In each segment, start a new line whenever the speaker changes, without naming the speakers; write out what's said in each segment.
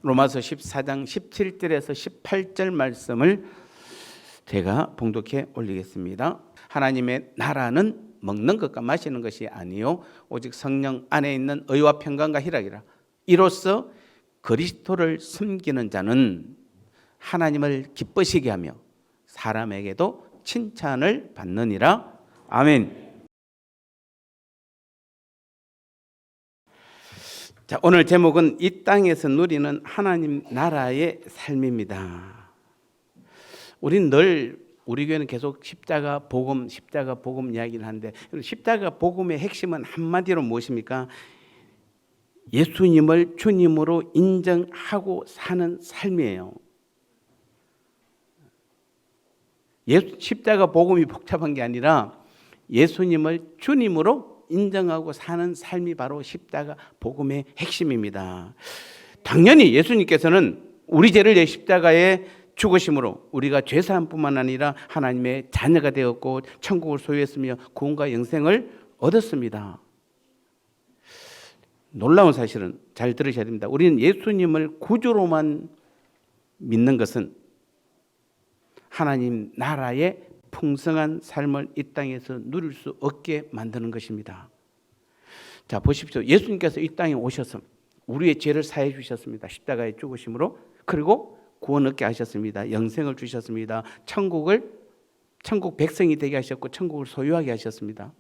로마서 14장 17절에서 18절 말씀을 제가 봉독해 올리겠습니다. 하나님의 나라는 먹는 것과 마시는 것이 아니요 오직 성령 안에 있는 의와 평강과 희락이라. 이로써 그리스도를 섬기는 자는 하나님을 기쁘시게 하며 사람에게도 칭찬을 받느니라. 아멘. 자, 오늘 제목은 이 땅에서 누리는 하나님 나라의 삶입니다. 우린 늘 우리 교회는 계속 십자가 복음 이야기를 하는데 십자가 복음의 핵심은 한마디로 무엇입니까? 예수님을 주님으로 인정하고 사는 삶이에요. 십자가 복음이 복잡한 게 아니라 예수님을 주님으로 인정하고 사는 삶이 바로 십자가 복음의 핵심입니다. 당연히 예수님께서는 우리 죄를 내 십자가에 죽으심으로 우리가 죄사함뿐만 아니라 하나님의 자녀가 되었고 천국을 소유했으며 구원과 영생을 얻었습니다. 놀라운 사실은 잘 들으셔야 됩니다. 우리는 예수님을 구주로만 믿는 것은 하나님 나라의 풍성한 삶을 이 땅에서 누릴 수 없게 만드는 것입니다. 자, 보십시오. 예수님께서 이 땅에 오셔서 우리의 죄를 사해 주셨습니다. 십자가에 죽으심으로. 그리고 구원 얻게 하셨습니다. 영생을 주셨습니다. 천국 백성이 되게 하셨고 천국을 소유하게 하셨습니다.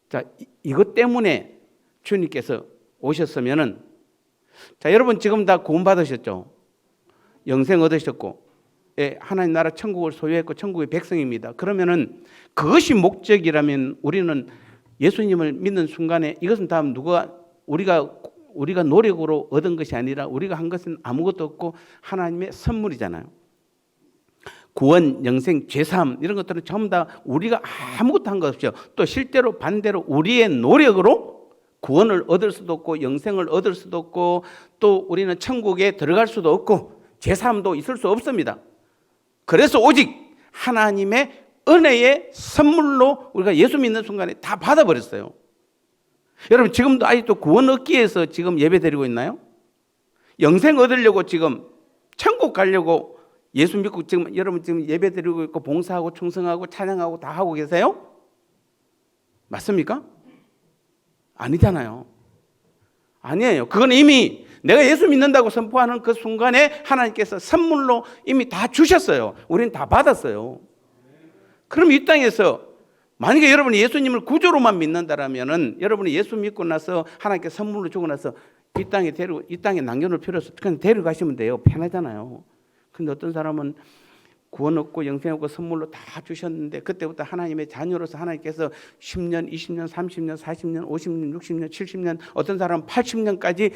자, 이것 때문에 주님께서 오셨으면은, 자, 여러분 지금 다 구원 받으셨죠? 영생 얻으셨고, 예, 하나님 나라 천국을 소유했고 천국의 백성입니다. 그러면은 그것이 목적이라면 우리는 예수님을 믿는 순간에 이것은 다 우리가 노력으로 얻은 것이 아니라 우리가 한 것은 아무것도 없고 하나님의 선물이잖아요. 구원, 영생, 죄사함 이런 것들은 전부 다 우리가 아무것도 한 것 없죠. 또 실제로 반대로 우리의 노력으로 구원을 얻을 수도 없고 영생을 얻을 수도 없고 또 우리는 천국에 들어갈 수도 없고 죄사함도 있을 수 없습니다. 그래서 오직 하나님의 은혜의 선물로 우리가 예수 믿는 순간에 다 받아버렸어요. 여러분 지금도 아직도 구원 얻기 위해서 지금 예배 드리고 있나요? 영생 얻으려고 지금 천국 가려고 예수 믿고 지금 여러분 지금 예배 드리고 있고 봉사하고 충성하고 찬양하고 다 하고 계세요? 맞습니까? 아니잖아요. 아니에요. 그건 이미 내가 예수 믿는다고 선포하는 그 순간에 하나님께서 선물로 이미 다 주셨어요. 우리는 다 받았어요. 그럼 이 땅에서 만약에 여러분이 예수님을 구조로만 믿는다라면은 여러분이 예수 믿고 나서 하나님께 선물로 주고 나서 이 땅에 남겨놓을 필요 없어. 그냥 데려가시면 돼요. 편하잖아요. 근데 어떤 사람은 구원 얻고 영생 얻고 선물로 다 주셨는데 그때부터 하나님의 자녀로서 하나님께서 10년, 20년, 30년, 40년, 50년, 60년, 70년 어떤 사람은 80년까지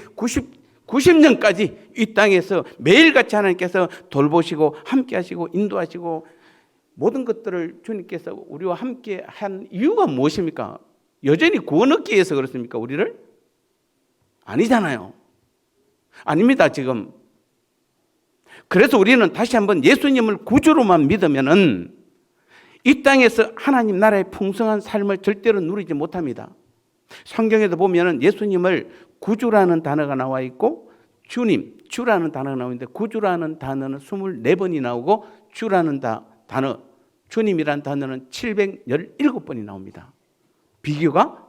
90년까지 이 땅에서 매일같이 하나님께서 돌보시고 함께 하시고 인도하시고 모든 것들을 주님께서 우리와 함께 한 이유가 무엇입니까? 여전히 구원 얻기 위해서 그렇습니까? 우리를? 아니잖아요. 아닙니다, 지금. 그래서 우리는 다시 한번 예수님을 구주로만 믿으면은 이 땅에서 하나님 나라의 풍성한 삶을 절대로 누리지 못합니다. 성경에도 보면은 예수님을 구주라는 단어가 나와 있고 주라는 단어가 나오는데 구주라는 단어는 24번이 나오고 주라는 단어, 주님이라는 단어는 717번이 나옵니다. 비교가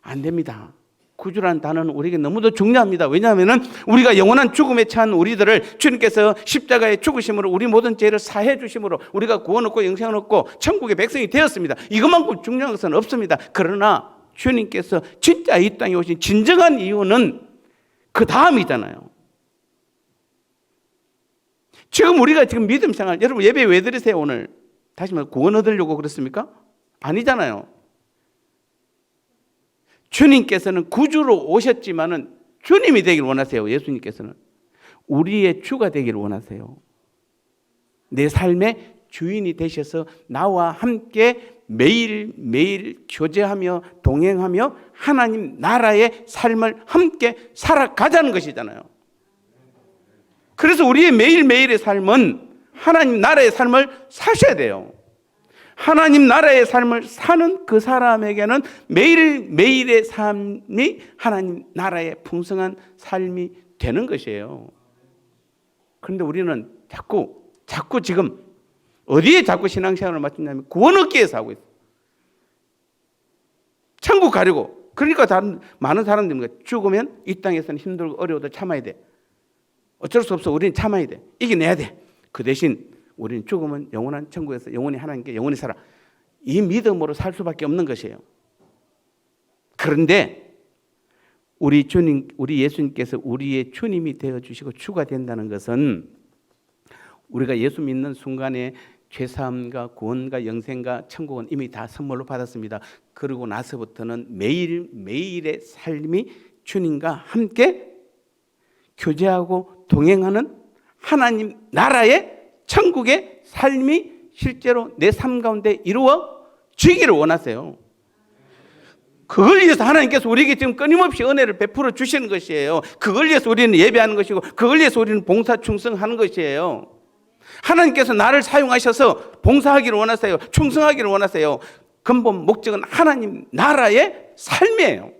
안 됩니다. 구주라는 단어는 우리에게 너무도 중요합니다. 왜냐하면 우리가 영원한 죽음에 처한 우리들을 주님께서 십자가에 죽으심으로 우리 모든 죄를 사해 주심으로 우리가 구원 얻고 영생을 얻고 천국의 백성이 되었습니다. 이것만큼 중요한 것은 없습니다. 그러나 주님께서 진짜 이 땅에 오신 진정한 이유는 그 다음이잖아요. 지금 우리가 지금 믿음 생활, 여러분 예배 왜 드리세요 오늘? 다시 말해 구원 얻으려고 그렇습니까? 아니잖아요. 주님께서는 구주로 오셨지만은 주님이 되길 원하세요. 예수님께서는 우리의 주가 되기를 원하세요. 내 삶의 주인이 되셔서 나와 함께 매일매일 교제하며 동행하며 하나님 나라의 삶을 함께 살아가자는 것이잖아요. 그래서 우리의 매일매일의 삶은 하나님 나라의 삶을 사셔야 돼요. 하나님 나라의 삶을 사는 그 사람에게는 매일매일의 삶이 하나님 나라의 풍성한 삶이 되는 것이에요. 그런데 우리는 자꾸 지금 어디에 자꾸 신앙생활을 맞추냐면 구원 얻기 위해서 하고 있어요. 천국 가려고. 그러니까 많은 사람들이 죽으면 이 땅에서는 힘들고 어려워도 참아야 돼. 어쩔 수 없어. 우리는 참아야 돼. 이겨내야 돼. 그 대신 우리는 죽으면 영원한 천국에서 영원히 하나님께 영원히 살아. 이 믿음으로 살 수밖에 없는 것이에요. 그런데 우리 예수님께서 우리의 주님이 되어주시고 주가 된다는 것은 우리가 예수 믿는 순간에 죄사함과 구원과 영생과 천국은 이미 다 선물로 받았습니다. 그러고 나서부터는 매일의 삶이 주님과 함께 교제하고 동행하는 하나님 나라의 천국의 삶이 실제로 내 삶 가운데 이루어지기를 원하세요. 그걸 위해서 하나님께서 우리에게 지금 끊임없이 은혜를 베풀어 주시는 것이에요. 그걸 위해서 우리는 예배하는 것이고 그걸 위해서 우리는 봉사 충성하는 것이에요. 하나님께서 나를 사용하셔서 봉사하기를 원하세요. 충성하기를 원하세요. 근본 목적은 하나님 나라의 삶이에요.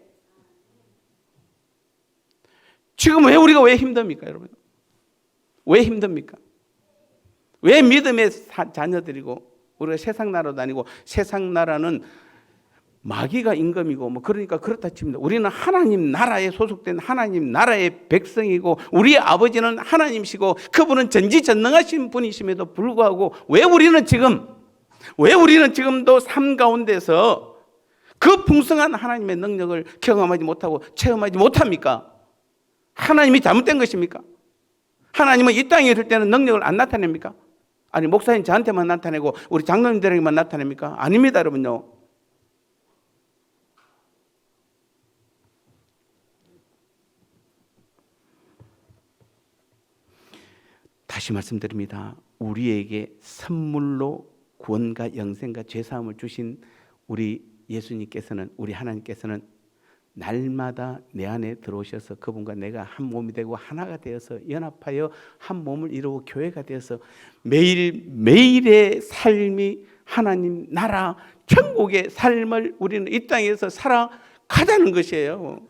지금 우리가 왜 힘듭니까, 여러분? 왜 힘듭니까? 왜 믿음의 자녀들이고 우리가 세상 나라도 아니고 세상 나라는 마귀가 임금이고 그러니까 그렇다 칩니다. 우리는 하나님 나라에 소속된 하나님 나라의 백성이고 우리의 아버지는 하나님이시고 그분은 전지전능하신 분이심에도 불구하고 왜 우리는 지금도 삶 가운데서 그 풍성한 하나님의 능력을 경험하지 못하고 체험하지 못합니까? 하나님이 잘못된 것입니까? 하나님은 이 땅에 있을 때는 능력을 안 나타냅니까? 아니 목사님 저한테만 나타내고 우리 장로님들에게만 나타냅니까? 아닙니다, 여러분요. 다시 말씀드립니다. 우리에게 선물로 구원과 영생과 죄사함을 주신 우리 예수님께서는, 우리 하나님께서는 날마다 내 안에 들어오셔서 그분과 내가 한 몸이 되고 하나가 되어서 연합하여 한 몸을 이루고 교회가 되어서 매일의 삶이 하나님 나라 천국의 삶을 우리는 이 땅에서 살아가자는 것이에요.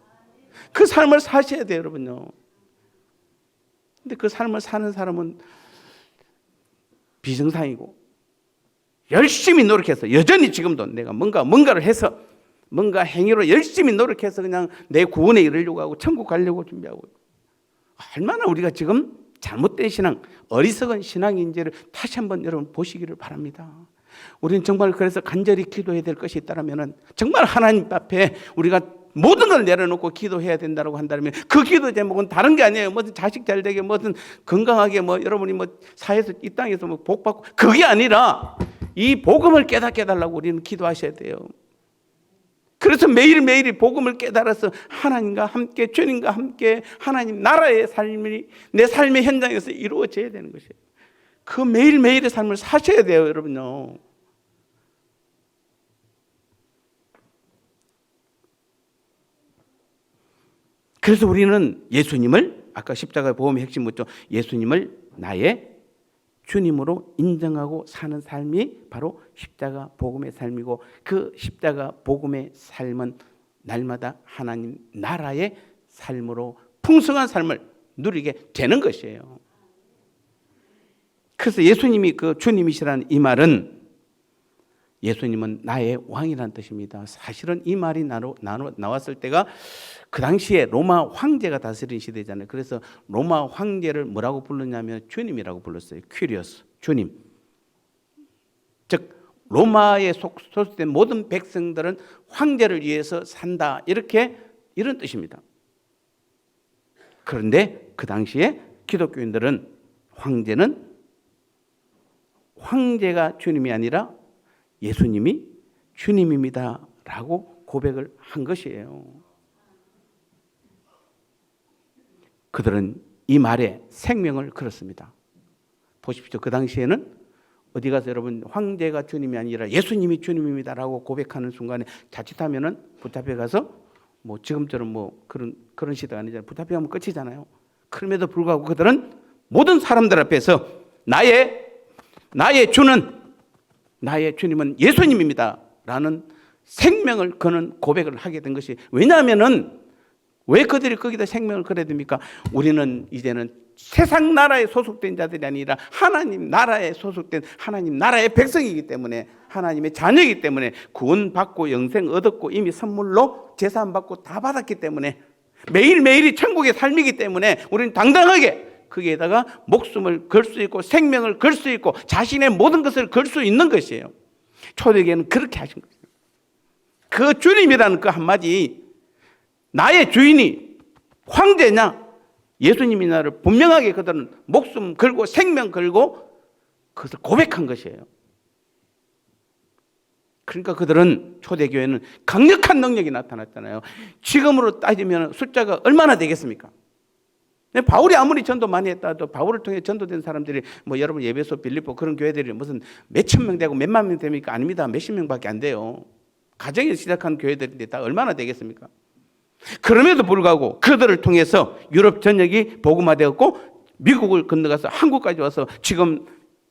그 삶을 사셔야 돼요, 여러분요. 근데 그 삶을 사는 사람은 비정상이고 열심히 노력해서 여전히 지금도 내가 뭔가를 해서 뭔가 행위로 열심히 노력해서 그냥 내 구원에 이르려고 하고 천국 가려고 준비하고 얼마나 우리가 지금 잘못된 신앙, 어리석은 신앙인지를 다시 한번 여러분 보시기를 바랍니다. 우리는 정말 그래서 간절히 기도해야 될 것이 있다면 정말 하나님 앞에 우리가 모든 걸 내려놓고 기도해야 된다고 한다면 그 기도 제목은 다른 게 아니에요. 무슨 자식 잘 되게 무슨 건강하게 여러분이 사회에서 이 땅에서 복 받고 그게 아니라 이 복음을 깨닫게 해달라고 우리는 기도하셔야 돼요. 그래서 매일매일이 복음을 깨달아서 하나님과 함께 주님과 함께 하나님 나라의 삶이 내 삶의 현장에서 이루어져야 되는 것이에요. 그 매일매일의 삶을 사셔야 돼요, 여러분요. 그래서 우리는 예수님을 아까 십자가의 복음의 핵심 뭐죠? 예수님을 나의 주님으로 인정하고 사는 삶이 바로 십자가 복음의 삶이고 그 십자가 복음의 삶은 날마다 하나님 나라의 삶으로 풍성한 삶을 누리게 되는 것이에요. 그래서 예수님이 그 주님이시라는 이 말은 예수님은 나의 왕이라는 뜻입니다. 사실은 이 말이 나왔을 때가 그 당시에 로마 황제가 다스린 시대잖아요. 그래서 로마 황제를 뭐라고 불렀냐면 주님이라고 불렀어요. 퀴리오스, 주님. 즉 로마에 소속된 모든 백성들은 황제를 위해서 산다. 이런 뜻입니다. 그런데 그 당시에 기독교인들은 황제가 주님이 아니라 예수님이 주님입니다 라고 고백을 한 것이에요. 그들은 이 말에 생명을 걸었습니다. 보십시오. 그 당시에는 어디 가서 여러분 황제가 주님이 아니라 예수님이 주님입니다 라고 고백하는 순간에 자칫하면은 붙잡혀 가서 지금처럼 그런 시대가 아니잖아요. 붙잡혀 가면 끝이잖아요. 그럼에도 불구하고 그들은 모든 사람들 앞에서 나의 주님은 예수님입니다 라는 생명을 거는 고백을 하게 된 것이 왜냐하면은 왜 그들이 거기다 생명을 걸어야 됩니까? 우리는 이제는 세상 나라에 소속된 자들이 아니라 하나님 나라에 소속된 하나님 나라의 백성이기 때문에, 하나님의 자녀이기 때문에, 구원받고 영생 얻었고 이미 선물로 제사함받고 다 받았기 때문에, 매일매일이 천국의 삶이기 때문에 우리는 당당하게 거기에다가 목숨을 걸 수 있고 생명을 걸 수 있고 자신의 모든 것을 걸 수 있는 것이에요. 초대교회는 그렇게 하신 거예요. 그 주님이라는 그 한마디, 나의 주인이 황제냐 예수님이냐를 분명하게 그들은 목숨 걸고 생명 걸고 그것을 고백한 것이에요. 그러니까 그들은, 초대교회는 강력한 능력이 나타났잖아요. 지금으로 따지면 숫자가 얼마나 되겠습니까? 바울이 아무리 전도 많이 했다 해도 바울을 통해 전도된 사람들이 여러분 예배소, 빌립보 그런 교회들이 무슨 몇천 명 되고 몇만 명 됩니까? 아닙니다. 몇십 명밖에 안 돼요. 가정에서 시작한 교회들인데 다 얼마나 되겠습니까? 그럼에도 불구하고 그들을 통해서 유럽 전역이 복음화되었고 미국을 건너가서 한국까지 와서 지금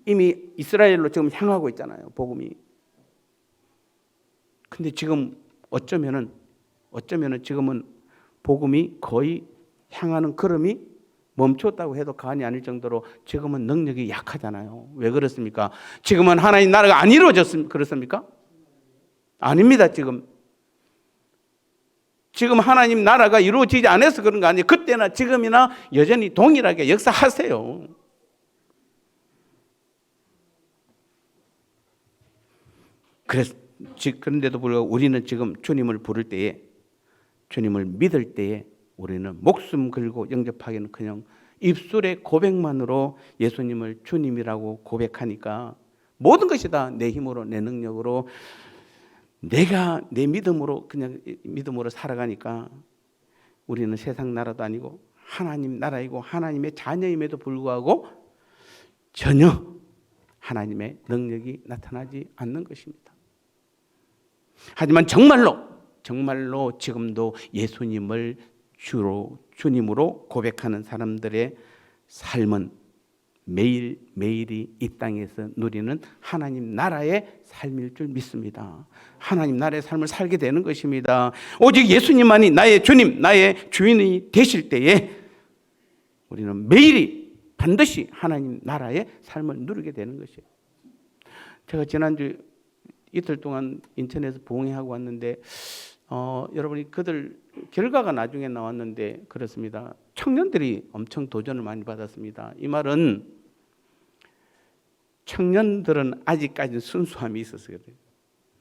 이미 이스라엘로 지금 향하고 있잖아요. 복음이. 근데 지금 어쩌면은 지금은 복음이 거의 향하는 걸음이 멈췄다고 해도 과언이 아닐 정도로 지금은 능력이 약하잖아요. 왜 그렇습니까? 지금은 하나님 나라가 안 이루어졌습니까? 그렇습니까? 아닙니다. 지금 하나님 나라가 이루어지지 않아서 그런 거 아니에요. 그때나 지금이나 여전히 동일하게 역사하세요. 그런데도 불구하고 우리는 지금 주님을 부를 때에, 주님을 믿을 때에 우리는 목숨 걸고 영접하기는 그냥 입술의 고백만으로 예수님을 주님이라고 고백하니까 모든 것이 다 내 힘으로, 내 능력으로, 내가 내 믿음으로 그냥 믿음으로 살아가니까 우리는 세상 나라도 아니고 하나님 나라이고 하나님의 자녀임에도 불구하고 전혀 하나님의 능력이 나타나지 않는 것입니다. 하지만 정말로 지금도 예수님을 주님으로 고백하는 사람들의 삶은 매일매일이 이 땅에서 누리는 하나님 나라의 삶일 줄 믿습니다. 하나님 나라의 삶을 살게 되는 것입니다. 오직 예수님만이 나의 주님, 나의 주인이 되실 때에 우리는 매일이 반드시 하나님 나라의 삶을 누리게 되는 것이에요. 제가 지난주 이틀 동안 인천에서 부흥회하고 왔는데 여러분이 그들 결과가 나중에 나왔는데 그렇습니다. 청년들이 엄청 도전을 많이 받았습니다. 이 말은 청년들은 아직까지 순수함이 있어서 그래요.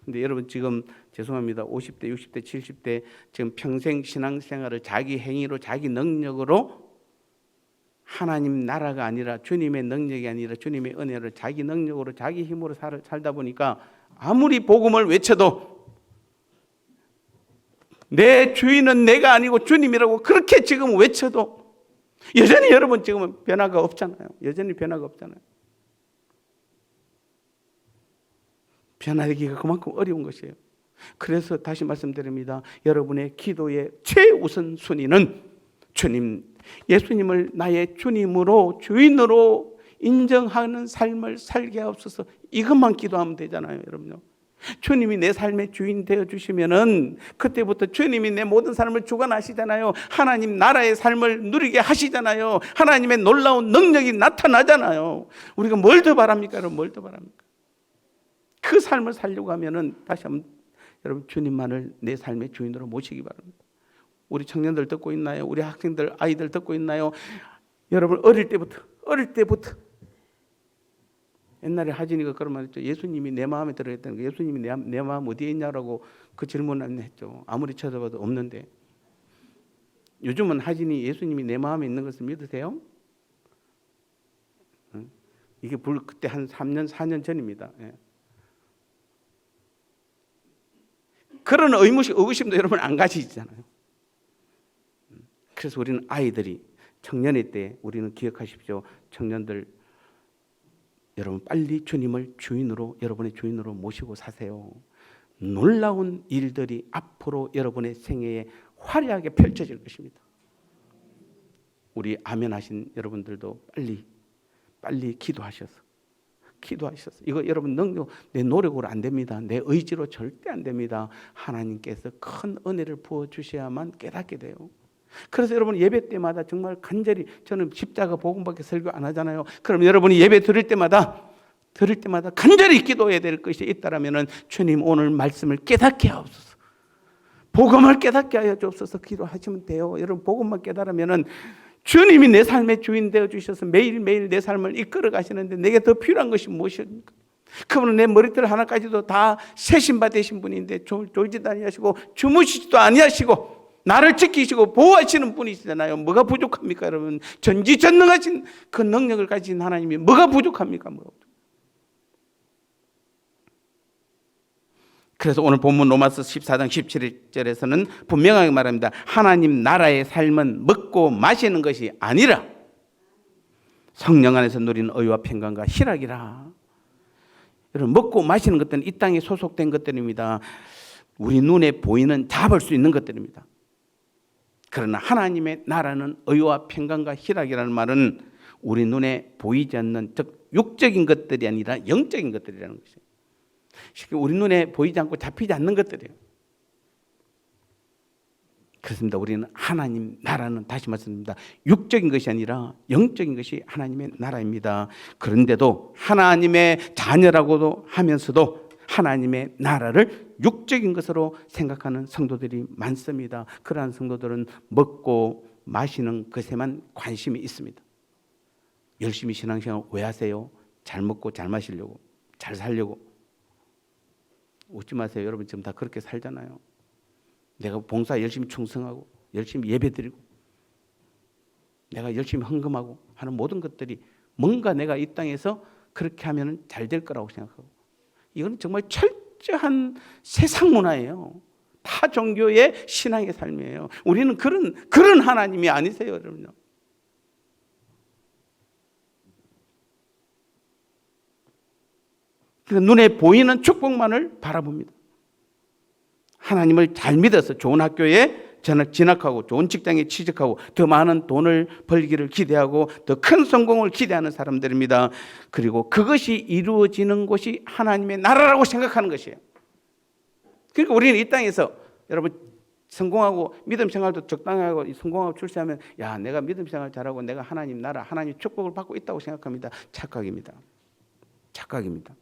근데 여러분 지금 죄송합니다. 50대, 60대, 70대 지금 평생 신앙생활을 자기 행위로, 자기 능력으로 하나님 나라가 아니라 주님의 능력이 아니라 주님의 은혜를 자기 능력으로, 자기 힘으로 살다 보니까 아무리 복음을 외쳐도 내 주인은 내가 아니고 주님이라고 그렇게 지금 외쳐도 여전히 여러분 지금은 변화가 없잖아요. 여전히 변화가 없잖아요. 변화되기가 그만큼 어려운 것이에요. 그래서 다시 말씀드립니다. 여러분의 기도의 최우선 순위는 주님, 예수님을 나의 주님으로, 주인으로 인정하는 삶을 살게 하옵소서. 이것만 기도하면 되잖아요, 여러분요. 주님이 내 삶의 주인 되어 주시면은 그때부터 주님이 내 모든 삶을 주관하시잖아요. 하나님 나라의 삶을 누리게 하시잖아요. 하나님의 놀라운 능력이 나타나잖아요. 우리가 뭘 더 바랍니까, 여러분? 뭘 더 바랍니까? 그 삶을 살려고 하면은 다시 한번 여러분 주님만을 내 삶의 주인으로 모시기 바랍니다. 우리 청년들 듣고 있나요? 우리 학생들, 아이들 듣고 있나요? 여러분 어릴 때부터 옛날에 하진이가 그런 말 했죠. 예수님이 내 마음에 들어있다는 거. 예수님이 내 마음 어디에 있냐라고 그 질문을 했죠. 아무리 찾아봐도 없는데. 요즘은 하진이 예수님이 내 마음에 있는 것을 믿으세요? 이게 그때 한 3년, 4년 전입니다. 예. 그런 의구심도 여러분 안 가지잖아요. 그래서 우리는 아이들이 청년의 때 우리는 기억하십시오. 청년들 여러분 빨리 주님을 주인으로, 여러분의 주인으로 모시고 사세요. 놀라운 일들이 앞으로 여러분의 생애에 화려하게 펼쳐질 것입니다. 우리 아멘 하신 여러분들도 빨리 기도하셔서 이거 여러분 내 노력으로 안 됩니다. 내 의지로 절대 안 됩니다. 하나님께서 큰 은혜를 부어주셔야만 깨닫게 돼요. 그래서 여러분 예배 때마다 정말 간절히, 저는 십자가 복음밖에 설교 안 하잖아요. 그럼 여러분이 예배 들을 때마다 간절히 기도해야 될 것이 있다라면은, 주님 오늘 말씀을 깨닫게 하옵소서, 복음을 깨닫게 하여 주옵소서 기도하시면 돼요. 여러분 복음만 깨달으면은 주님이 내 삶의 주인 되어 주셔서 매일매일 내 삶을 이끌어 가시는데 내게 더 필요한 것이 무엇입니까? 그분은 내 머리털 하나까지도 다 세신바 되신 분인데 졸지도 아니하시고 주무시지도 아니하시고 나를 지키시고 보호하시는 분이시잖아요. 뭐가 부족합니까 여러분? 전지전능하신 그 능력을 가진 하나님이 뭐가 부족합니까? 뭐가 부족합니까? 그래서 오늘 본문 로마서 14장 17절에서는 분명하게 말합니다. 하나님 나라의 삶은 먹고 마시는 것이 아니라 성령 안에서 누리는 의와 평강과 희락이라. 여러분 먹고 마시는 것들은 이 땅에 소속된 것들입니다. 우리 눈에 보이는 잡을 수 있는 것들입니다. 그러나 하나님의 나라는 의와 평강과 희락이라는 말은 우리 눈에 보이지 않는, 즉 육적인 것들이 아니라 영적인 것들이라는 것이에요. 우리 눈에 보이지 않고 잡히지 않는 것들이에요. 그렇습니다. 우리는 하나님 나라는, 다시 말씀드립니다, 육적인 것이 아니라 영적인 것이 하나님의 나라입니다. 그런데도 하나님의 자녀라고도 하면서도 하나님의 나라를 육적인 것으로 생각하는 성도들이 많습니다. 그러한 성도들은 먹고 마시는 것에만 관심이 있습니다. 열심히 신앙생활 왜 하세요? 잘 먹고 잘 마시려고, 잘 살려고. 웃지 마세요. 여러분 지금 다 그렇게 살잖아요. 내가 봉사 열심히 충성하고 열심히 예배드리고 내가 열심히 헌금하고 하는 모든 것들이 뭔가 내가 이 땅에서 그렇게 하면 잘 될 거라고 생각하고, 이건 정말 철저한 세상 문화예요. 타 종교의 신앙의 삶이에요. 우리는 그런 하나님이 아니세요, 여러분요. 눈에 보이는 축복만을 바라봅니다. 하나님을 잘 믿어서 좋은 학교에 진학하고 좋은 직장에 취직하고 더 많은 돈을 벌기를 기대하고 더 큰 성공을 기대하는 사람들입니다. 그리고 그것이 이루어지는 곳이 하나님의 나라라고 생각하는 것이에요. 그러니까 우리는 이 땅에서 여러분 성공하고 믿음 생활도 적당하고 성공하고 출세하면, 야, 내가 믿음 생활 잘하고 내가 하나님 나라, 하나님 축복을 받고 있다고 생각합니다. 착각입니다. 착각입니다.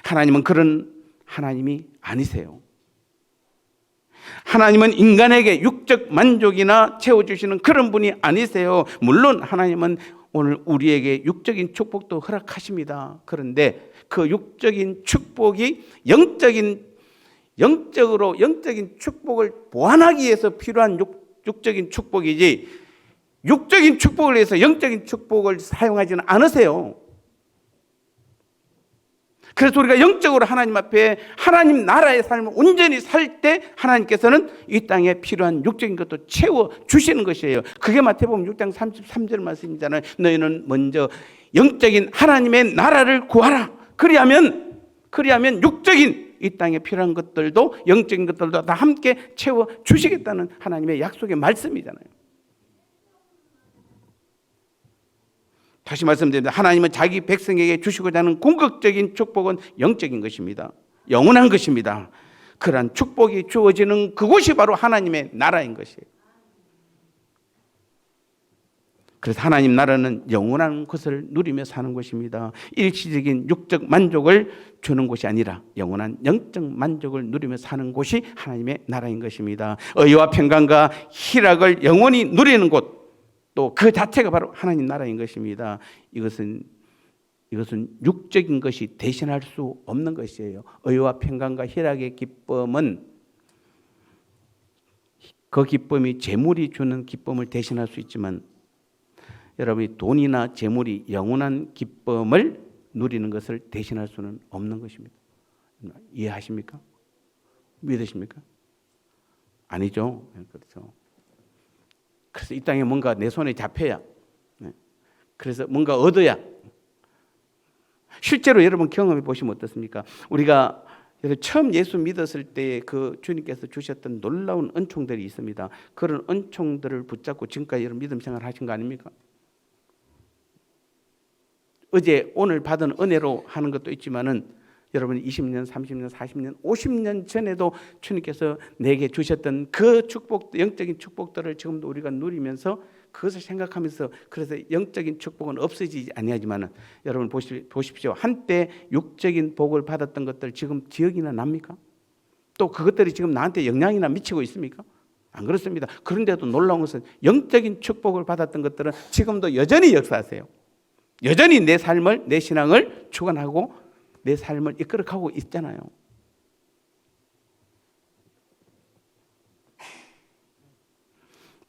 하나님은 그런 하나님이 아니세요. 하나님은 인간에게 육적 만족이나 채워주시는 그런 분이 아니세요. 물론 하나님은 오늘 우리에게 육적인 축복도 허락하십니다. 그런데 그 육적인 축복이 영적인 축복을 보완하기 위해서 필요한 육적인 축복이지, 육적인 축복을 위해서 영적인 축복을 사용하지는 않으세요. 그래서 우리가 영적으로 하나님 앞에 하나님 나라의 삶을 온전히 살 때 하나님께서는 이 땅에 필요한 육적인 것도 채워주시는 것이에요. 그게 마태복음 6장 33절 말씀이잖아요. 너희는 먼저 영적인 하나님의 나라를 구하라. 그리하면 육적인 이 땅에 필요한 것들도 영적인 것들도 다 함께 채워주시겠다는 하나님의 약속의 말씀이잖아요. 다시 말씀드립니다. 하나님은 자기 백성에게 주시고자 하는 궁극적인 축복은 영적인 것입니다. 영원한 것입니다. 그러한 축복이 주어지는 그곳이 바로 하나님의 나라인 것이에요. 그래서 하나님 나라는 영원한 것을 누리며 사는 것입니다. 일시적인 육적 만족을 주는 것이 아니라 영원한 영적 만족을 누리며 사는 곳이 하나님의 나라인 것입니다. 의와 평강과 희락을 영원히 누리는 곳, 또 그 자체가 바로 하나님 나라인 것입니다. 이것은 육적인 것이 대신할 수 없는 것이에요. 의와 평강과 희락의 기쁨은 그 기쁨이 재물이 주는 기쁨을 대신할 수 있지만, 여러분이 돈이나 재물이 영원한 기쁨을 누리는 것을 대신할 수는 없는 것입니다. 이해하십니까? 믿으십니까? 아니죠. 그렇죠. 그래서 이 땅에 뭔가 내 손에 잡혀야, 그래서 뭔가 얻어야. 실제로 여러분 경험해 보시면 어떻습니까? 우리가 처음 예수 믿었을 때 그 주님께서 주셨던 놀라운 은총들이 있습니다. 그런 은총들을 붙잡고 지금까지 여러분 믿음 생활 하신 거 아닙니까? 어제 오늘 받은 은혜로 하는 것도 있지만은 여러분 20년, 30년, 40년, 50년 전에도 주님께서 내게 주셨던 그 축복, 영적인 축복들을 지금도 우리가 누리면서 그것을 생각하면서, 그래서 영적인 축복은 없어지지 아니하지만 여러분 보십시오. 한때 육적인 복을 받았던 것들 지금 기억이나 납니까? 또 그것들이 지금 나한테 영향이나 미치고 있습니까? 안 그렇습니다. 그런데도 놀라운 것은 영적인 축복을 받았던 것들은 지금도 여전히 역사하세요. 여전히 내 삶을, 내 신앙을 주관하고 내 삶을 이끌어가고 있잖아요.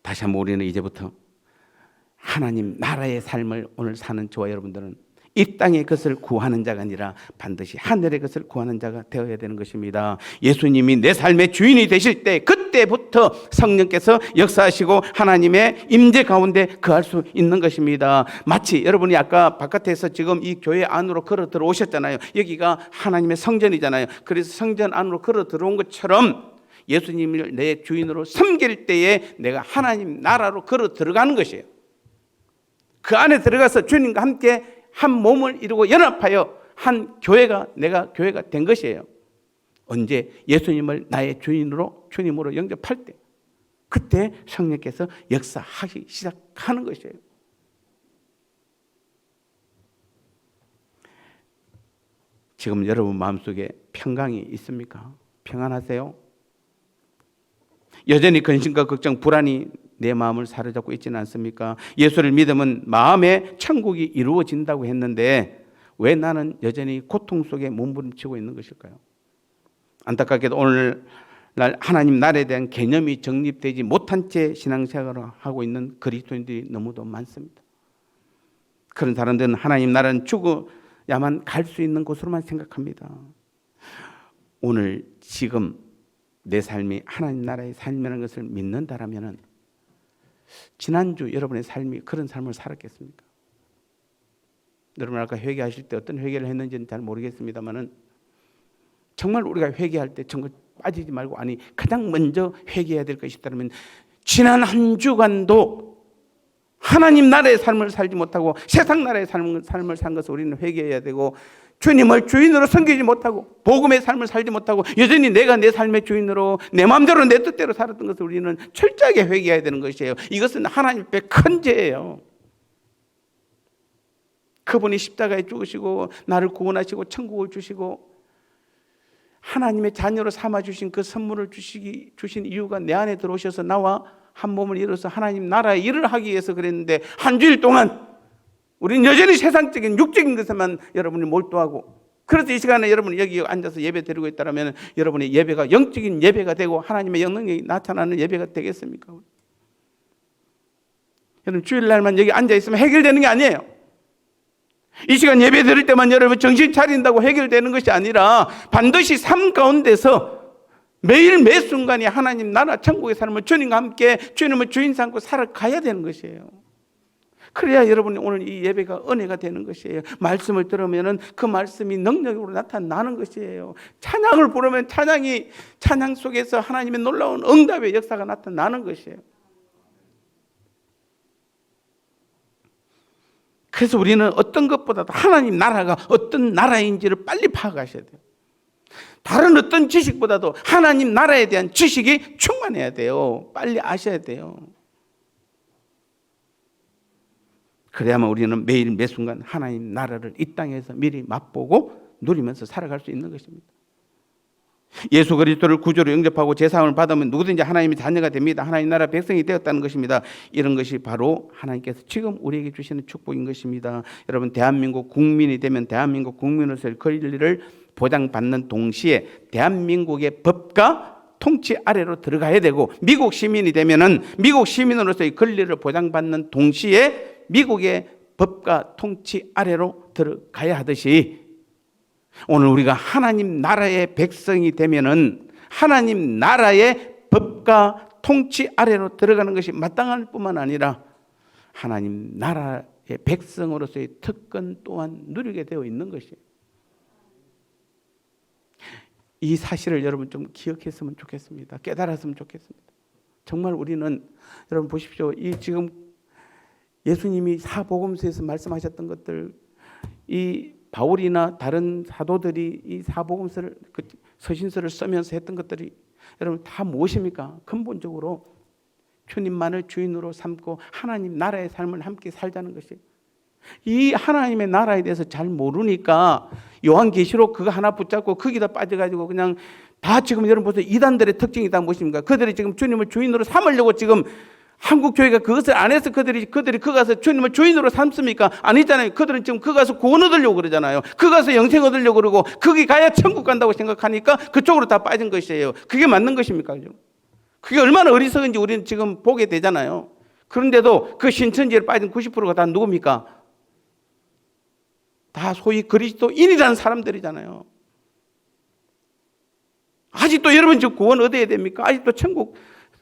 다시 한번 우리는 이제부터 하나님 나라의 삶을 오늘 사는 저와 여러분들은 이 땅의 것을 구하는 자가 아니라 반드시 하늘의 것을 구하는 자가 되어야 되는 것입니다. 예수님이 내 삶의 주인이 되실 때 그때부터 성령께서 역사하시고 하나님의 임재 가운데 거할 수 있는 것입니다. 마치 여러분이 아까 바깥에서 지금 이 교회 안으로 걸어 들어오셨잖아요. 여기가 하나님의 성전이잖아요. 그래서 성전 안으로 걸어 들어온 것처럼 예수님을 내 주인으로 섬길 때에 내가 하나님 나라로 걸어 들어가는 것이에요. 그 안에 들어가서 주님과 함께 한 몸을 이루고 연합하여 한 교회가, 내가 교회가 된 것이에요. 언제? 예수님을 나의 주님으로 영접할 때, 그때 성령께서 역사하기 시작하는 것이에요. 지금 여러분 마음속에 평강이 있습니까? 평안하세요? 여전히 근심과 걱정, 불안이 내 마음을 사로잡고 있지는 않습니까? 예수를 믿으면 마음의 천국이 이루어진다고 했는데 왜 나는 여전히 고통 속에 몸부림치고 있는 것일까요? 안타깝게도 오늘날 하나님 나라에 대한 개념이 정립되지 못한 채 신앙생활을 하고 있는 그리스도인들이 너무도 많습니다. 그런 사람들은 하나님 나라는 죽어야만 갈 수 있는 곳으로만 생각합니다. 오늘 지금 내 삶이 하나님 나라의 삶이라는 것을 믿는다라면 지난주 여러분의 삶이 그런 삶을 살았겠습니까? 여러분 아까 회개하실 때 어떤 회개를 했는지는 잘 모르겠습니다만은 정말 우리가 회개할 때 정말 빠지지 말고, 아니 가장 먼저 회개해야 될 것이 있다면 지난 한 주간도 하나님 나라의 삶을 살지 못하고 세상 나라의 삶을 산 것을 우리는 회개해야 되고, 주님을 주인으로 섬기지 못하고 복음의 삶을 살지 못하고 여전히 내가 내 삶의 주인으로 내 마음대로 내 뜻대로 살았던 것을 우리는 철저하게 회개해야 되는 것이에요. 이것은 하나님 앞에 큰 죄예요. 그분이 십자가에 죽으시고 나를 구원하시고 천국을 주시고 하나님의 자녀로 삼아주신 그 선물을 주신 이유가 내 안에 들어오셔서 나와 한 몸을 이뤄서 하나님 나라의 일을 하기 위해서 그랬는데, 한 주일 동안 우리는 여전히 세상적인 육적인 것에만 여러분이 몰두하고, 그래서 이 시간에 여러분이 여기 앉아서 예배 드리고 있다면 여러분의 예배가 영적인 예배가 되고 하나님의 영능이 나타나는 예배가 되겠습니까? 여러분 주일날만 여기 앉아있으면 해결되는 게 아니에요. 이 시간 예배 드릴 때만 여러분 정신 차린다고 해결되는 것이 아니라 반드시 삶 가운데서 매일 매 순간이 하나님 나라 천국의 삶을 주님과 함께 주님을 주인 삼고 살아가야 되는 것이에요. 그래야 여러분이 오늘 이 예배가 은혜가 되는 것이에요. 말씀을 들으면 그 말씀이 능력으로 나타나는 것이에요. 찬양을 부르면 찬양 속에서 하나님의 놀라운 응답의 역사가 나타나는 것이에요. 그래서 우리는 어떤 것보다도 하나님 나라가 어떤 나라인지를 빨리 파악하셔야 돼요. 다른 어떤 지식보다도 하나님 나라에 대한 지식이 충만해야 돼요. 빨리 아셔야 돼요. 그래야만 우리는 매일 매 순간 하나님 나라를 이 땅에서 미리 맛보고 누리면서 살아갈 수 있는 것입니다. 예수 그리스도를 구주로 영접하고 제사함을 받으면 누구든지 하나님의 자녀가 됩니다. 하나님 나라 백성이 되었다는 것입니다. 이런 것이 바로 하나님께서 지금 우리에게 주시는 축복인 것입니다. 여러분 대한민국 국민이 되면 대한민국 국민으로서의 권리를 보장받는 동시에 대한민국의 법과 통치 아래로 들어가야 되고, 미국 시민이 되면은 미국 시민으로서의 권리를 보장받는 동시에 미국의 법과 통치 아래로 들어가야 하듯이, 오늘 우리가 하나님 나라의 백성이 되면은 하나님 나라의 법과 통치 아래로 들어가는 것이 마땅할 뿐만 아니라 하나님 나라의 백성으로서의 특권 또한 누리게 되어 있는 것이에요. 이 사실을 여러분 좀 기억했으면 좋겠습니다. 깨달았으면 좋겠습니다. 정말 우리는 여러분 보십시오. 이 지금 예수님이 사복음서에서 말씀하셨던 것들, 이 바울이나 다른 사도들이 이 사복음서를 서신서를 쓰면서 했던 것들이 여러분 다 무엇입니까? 근본적으로 주님만을 주인으로 삼고 하나님 나라의 삶을 함께 살자는 것이에요. 이 하나님의 나라에 대해서 잘 모르니까 요한계시록 그거 하나 붙잡고 거기다 빠져가지고 그냥 다 지금 여러분 보세요. 이단들의 특징이 다 무엇입니까? 그들이 지금 주님을 주인으로 삼으려고 지금 한국 교회가 그것을 안 해서 그들이 그 가서 주님을 주인으로 삼습니까? 아니잖아요. 그들은 지금 그 가서 구원 얻으려고 그러잖아요. 그 가서 영생 얻으려고 그러고 거기 가야 천국 간다고 생각하니까 그쪽으로 다 빠진 것이에요. 그게 맞는 것입니까? 그게 얼마나 어리석은지 우리는 지금 보게 되잖아요. 그런데도 그 신천지에 빠진 90%가 다 누굽니까? 다 소위 그리스도인이라는 사람들이잖아요. 아직도 여러분 지금 구원 얻어야 됩니까? 아직도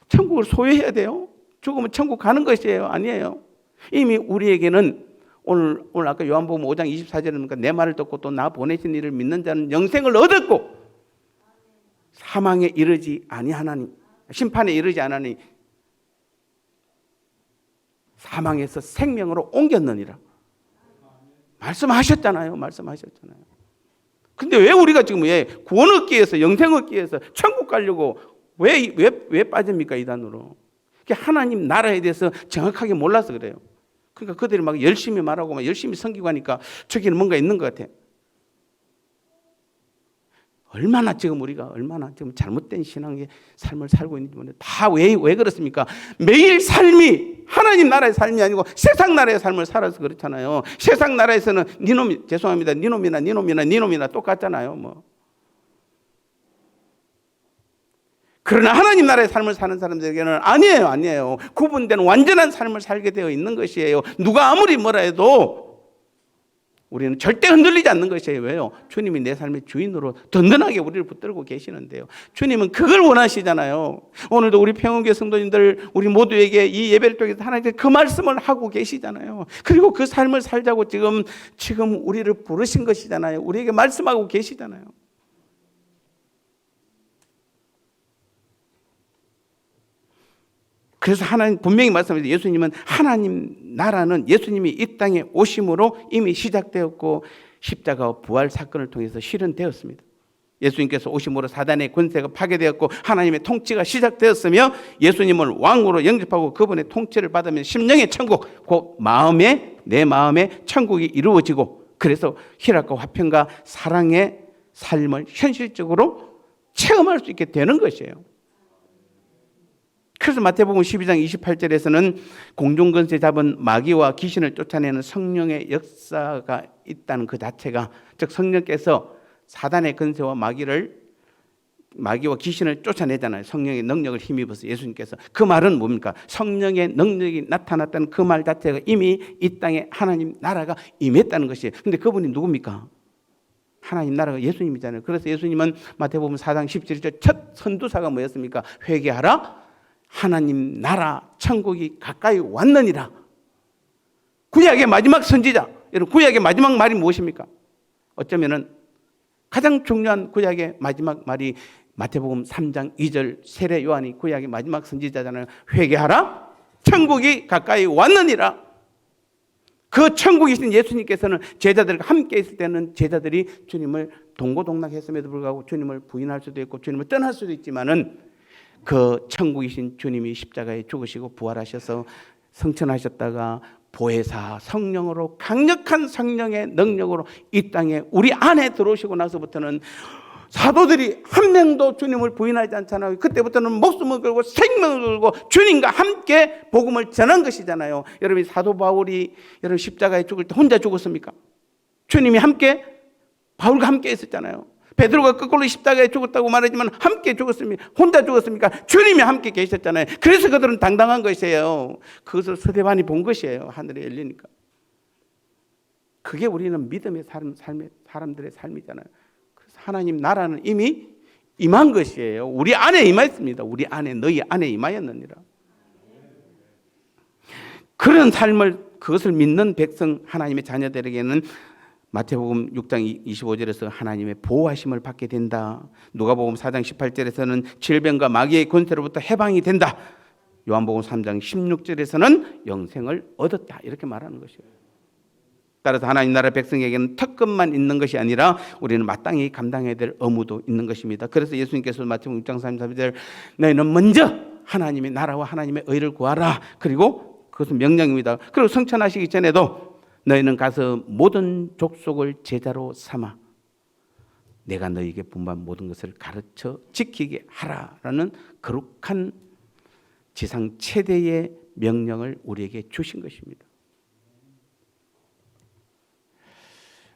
천국을 소유해야 돼요? 죽으면 천국 가는 것이에요? 아니에요. 이미 우리에게는 오늘 아까 요한복음 5장 24절에 내 말을 듣고 또 나 보내신 이를 믿는 자는 영생을 얻었고 사망에 이르지 아니하나니, 심판에 이르지 않으니 사망에서 생명으로 옮겼느니라. 말씀하셨잖아요. 근데 왜 우리가 지금 구원 얻기 위해서, 영생 얻기 위해서 천국 가려고 왜 빠집니까? 이단으로. 하나님 나라에 대해서 정확하게 몰라서 그래요. 그러니까 그들이 막 열심히 말하고 막 열심히 섬기고 하니까 저기는 뭔가 있는 것 같아. 얼마나 지금 잘못된 신앙의 삶을 살고 있는지 모르겠어요. 다 왜 그렇습니까? 매일 삶이 하나님 나라의 삶이 아니고 세상 나라의 삶을 살아서 그렇잖아요. 세상 나라에서는 니놈이나 똑같잖아요. 뭐. 그러나 하나님 나라의 삶을 사는 사람들에게는 아니에요. 구분된 완전한 삶을 살게 되어 있는 것이에요. 누가 아무리 뭐라 해도 우리는 절대 흔들리지 않는 것이에요. 왜요? 주님이 내 삶의 주인으로 든든하게 우리를 붙들고 계시는데요. 주님은 그걸 원하시잖아요. 오늘도 우리 평원교회 성도님들 우리 모두에게 이 예배를 통해서 하나님께서 그 말씀을 하고 계시잖아요. 그리고 그 삶을 살자고 지금 우리를 부르신 것이잖아요. 우리에게 말씀하고 계시잖아요. 그래서 하나님 분명히 말씀하셨어요. 예수님은 하나님 나라는 예수님이 이 땅에 오심으로 이미 시작되었고 십자가와 부활 사건을 통해서 실현되었습니다. 예수님께서 오심으로 사단의 권세가 파괴되었고 하나님의 통치가 시작되었으며 예수님을 왕으로 영접하고 그분의 통치를 받으면 심령의 천국, 곧 내 마음에 천국이 이루어지고 그래서 희락과 화평과 사랑의 삶을 현실적으로 체험할 수 있게 되는 것이에요. 그래서 마태복음 12장 28절에서는 공중권세 잡은 마귀와 귀신을 쫓아내는 성령의 역사가 있다는 그 자체가, 즉 성령께서 사단의 권세와 마귀와 귀신을 쫓아내잖아요. 성령의 능력을 힘입어서 예수님께서. 그 말은 뭡니까? 성령의 능력이 나타났다는 그 말 자체가 이미 이 땅에 하나님 나라가 임했다는 것이에요. 그런데 그분이 누굽니까? 하나님 나라가 예수님이잖아요. 그래서 예수님은 마태복음 4장 17절 첫 선두사가 뭐였습니까? 회개하라. 하나님 나라 천국이 가까이 왔느니라. 구약의 마지막 선지자, 여러분 구약의 마지막 말이 무엇입니까? 어쩌면은 가장 중요한 구약의 마지막 말이 마태복음 3장 2절 세례 요한이 구약의 마지막 선지자잖아요. 회개하라. 천국이 가까이 왔느니라. 그 천국이신 예수님께서는 제자들과 함께 있을 때는 제자들이 주님을 동고동락했음에도 불구하고 주님을 부인할 수도 있고 주님을 떠날 수도 있지만은 그 천국이신 주님이 십자가에 죽으시고 부활하셔서 성천하셨다가 보혜사 성령으로 강력한 성령의 능력으로 이 땅에 우리 안에 들어오시고 나서부터는 사도들이 한 명도 주님을 부인하지 않잖아요. 그때부터는 목숨을 걸고 생명을 걸고 주님과 함께 복음을 전한 것이잖아요. 여러분 사도 바울이 여러분 십자가에 죽을 때 혼자 죽었습니까? 주님이 함께 바울과 함께 있었잖아요. 베드로가 거꾸로 십자가에 죽었다고 말하지만 함께 죽었습니다. 혼자 죽었습니까? 주님이 함께 계셨잖아요. 그래서 그들은 당당한 것이에요. 그것을 스데반이 본 것이에요. 하늘에 열리니까. 그게 우리는 믿음의 사람들의 삶이잖아요. 그래서 하나님 나라는 이미 임한 것이에요. 우리 안에 임했습니다. 우리 안에 너희 안에 임하였느니라. 그런 삶을 그것을 믿는 백성 하나님의 자녀들에게는 마태복음 6장 25절에서 하나님의 보호하심을 받게 된다. 누가복음 4장 18절에서는 질병과 마귀의 권세로부터 해방이 된다. 요한복음 3장 16절에서는 영생을 얻었다. 이렇게 말하는 것이에요. 따라서 하나님 나라 백성에게는 특권만 있는 것이 아니라 우리는 마땅히 감당해야 될 의무도 있는 것입니다. 그래서 예수님께서 마태복음 6장 33절 너희는 먼저 하나님의 나라와 하나님의 의를 구하라. 그리고 그것은 명령입니다. 그리고 성천하시기 전에도 너희는 가서 모든 족속을 제자로 삼아 내가 너희에게 분부한 모든 것을 가르쳐 지키게 하라라는 거룩한 지상 최대의 명령을 우리에게 주신 것입니다.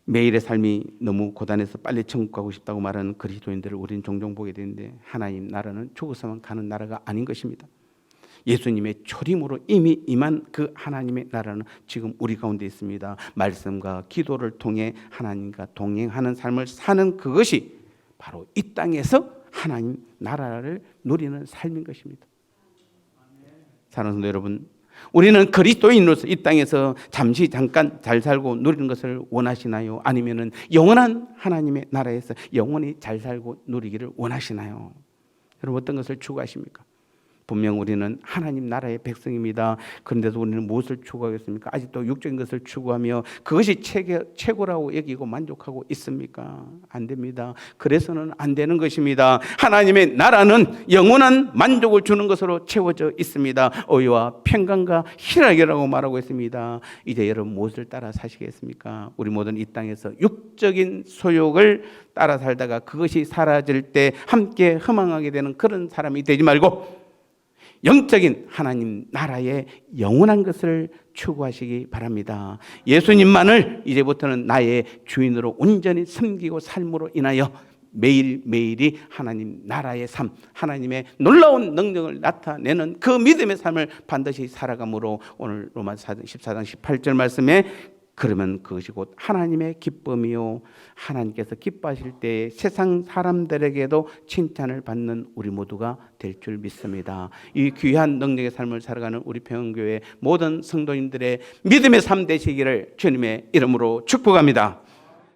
매일의 삶이 너무 고단해서 빨리 천국 가고 싶다고 말하는 그리스도인들을 우리는 종종 보게 되는데 하나님 나라는 죽어서만 가는 나라가 아닌 것입니다. 예수님의 초림으로 이미 임한 그 하나님의 나라는 지금 우리 가운데 있습니다. 말씀과 기도를 통해 하나님과 동행하는 삶을 사는 그것이 바로 이 땅에서 하나님 나라를 누리는 삶인 것입니다. 사랑하는 성도 여러분, 우리는 그리스도인으로서 이 땅에서 잠깐 잘 살고 누리는 것을 원하시나요? 아니면은 영원한 하나님의 나라에서 영원히 잘 살고 누리기를 원하시나요? 여러분 어떤 것을 추구하십니까? 분명 우리는 하나님 나라의 백성입니다. 그런데도 우리는 무엇을 추구하겠습니까? 아직도 육적인 것을 추구하며 그것이 최고라고 여기고 만족하고 있습니까? 안 됩니다. 그래서는 안 되는 것입니다. 하나님의 나라는 영원한 만족을 주는 것으로 채워져 있습니다. 의와 평강과 희락이라고 말하고 있습니다. 이제 여러분 무엇을 따라 사시겠습니까? 우리 모든 이 땅에서 육적인 소욕을 따라 살다가 그것이 사라질 때 함께 허망하게 되는 그런 사람이 되지 말고 영적인 하나님 나라의 영원한 것을 추구하시기 바랍니다. 예수님만을 이제부터는 나의 주인으로 온전히 섬기고 삶으로 인하여 매일매일이 하나님 나라의 삶, 하나님의 놀라운 능력을 나타내는 그 믿음의 삶을 반드시 살아감으로 오늘 로마서 14장 18절 말씀에 그러면 그것이 곧 하나님의 기쁨이요 하나님께서 기뻐하실 때 세상 사람들에게도 칭찬을 받는 우리 모두가 될 줄 믿습니다. 이 귀한 능력의 삶을 살아가는 우리 평안교회 모든 성도님들의 믿음의 삶 되시기를 주님의 이름으로 축복합니다.